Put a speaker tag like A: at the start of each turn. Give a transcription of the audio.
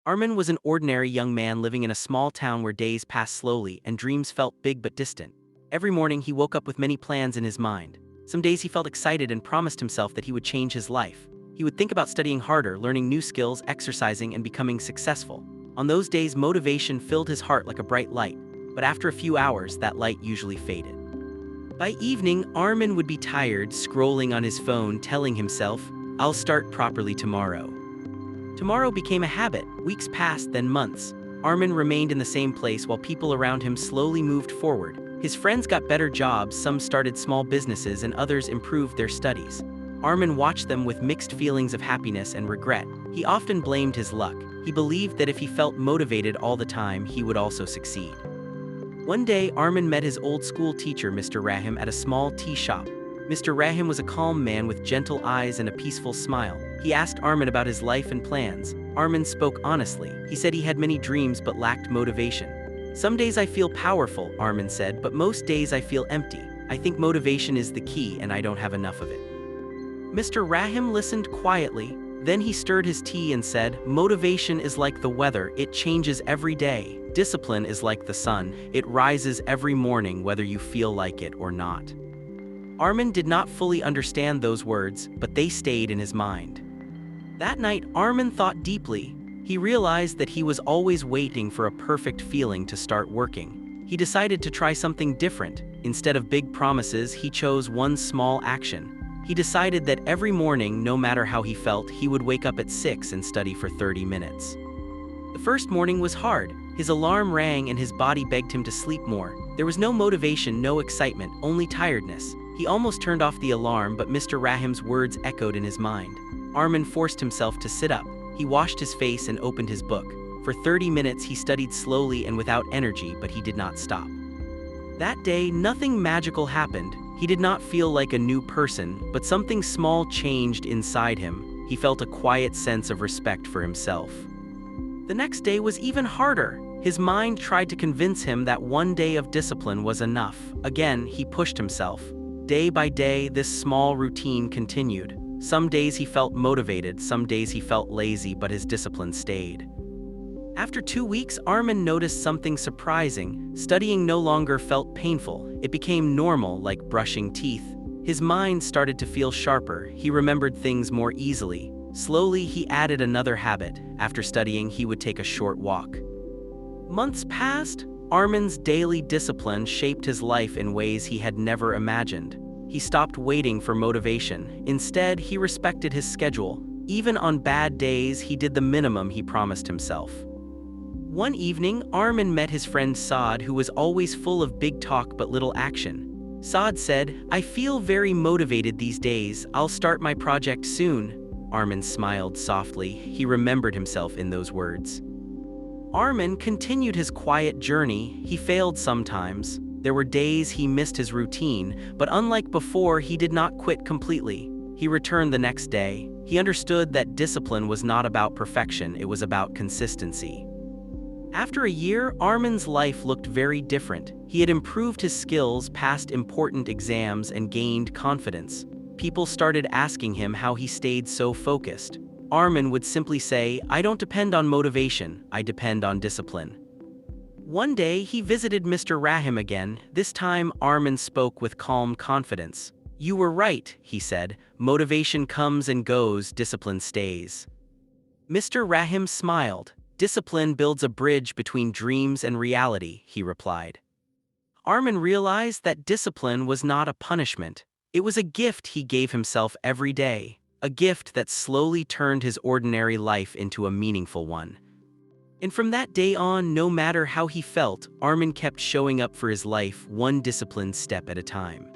A: Arman was an ordinary young man living in a small town where days passed slowly and dreams felt big but distant. Every morning he woke up with many plans in his mind. Some days he felt excited and promised himself that he would change his life. He would think about studying harder, learning new skills, exercising, and becoming successful. On those days, motivation filled his heart like a bright light, but after a few hours, that light usually faded. By evening, Arman would be tired, scrolling on his phone, telling himself, "I'll start properly tomorrow." Tomorrow became a habit. Weeks passed, then months. Arman remained in the same place while people around him slowly moved forward. His friends got better jobs, some started small businesses, and others improved their studies. Arman watched them with mixed feelings of happiness and regret. He often blamed his luck. He believed that if he felt motivated all the time, he would also succeed. One day, Arman met his old school teacher, Mr. Rahim, at a small tea shop. Mr. Rahim was a calm man with gentle eyes and a peaceful smile. He asked Arman about his life and plans. Arman spoke honestly. He said he had many dreams but lacked motivation. "Some days I feel powerful," Arman said, "but most days I feel empty. I think motivation is the key and I don't have enough of it." Mr. Rahim listened quietly. Then he stirred his tea and said, "Motivation is like the weather, it changes every day. Discipline is like the sun, it rises every morning whether you feel like it or not." Arman did not fully understand those words, but they stayed in his mind. That night, Arman thought deeply. He realized that he was always waiting for a perfect feeling to start working. He decided to try something different. Instead of big promises, he chose one small action. He decided that every morning, no matter how he felt, he would wake up at 6 and study for 30 minutes. The first morning was hard. His alarm rang and his body begged him to sleep more. There was no motivation, no excitement, only tiredness. He almost turned off the alarm, but Mr. Rahim's words echoed in his mind. Arman forced himself to sit up. He washed his face and opened his book. For 30 minutes he studied slowly and without energy, but he did not stop. That day, nothing magical happened. He did not feel like a new person, but something small changed inside him. He felt a quiet sense of respect for himself. The next day was even harder. His mind tried to convince him that one day of discipline was enough. Again, he pushed himself. Day by day, this small routine continued. Some days he felt motivated, some days he felt lazy, but his discipline stayed. After 2 weeks, Arman noticed something surprising. Studying no longer felt painful. It became normal, like brushing teeth. His mind started to feel sharper. He remembered things more easily. Slowly, he added another habit. After studying, he would take a short walk. Months passed. Arman's daily discipline shaped his life in ways he had never imagined. He stopped waiting for motivation. Instead, he respected his schedule. Even on bad days, he did the minimum he promised himself. One evening, Arman met his friend Saad, who was always full of big talk but little action. Saad said, "I feel very motivated these days. I'll start my project soon." Arman smiled softly. He remembered himself in those words. Arman continued his quiet journey. He failed sometimes. There were days he missed his routine, but unlike before, he did not quit completely. He returned the next day. He understood that discipline was not about perfection, it was about consistency. After a year, Arman's life looked very different. He had improved his skills, passed important exams, and gained confidence. People started asking him how he stayed so focused. Arman would simply say, "I don't depend on motivation, I depend on discipline." One day, he visited Mr. Rahim again. This time, Arman spoke with calm confidence. "You were right," he said. "Motivation comes and goes, discipline stays." Mr. Rahim smiled. "Discipline builds a bridge between dreams and reality," he replied. Arman realized that discipline was not a punishment. It was a gift he gave himself every day, a gift that slowly turned his ordinary life into a meaningful one. And from that day on, no matter how he felt, Arman kept showing up for his life, one disciplined step at a time.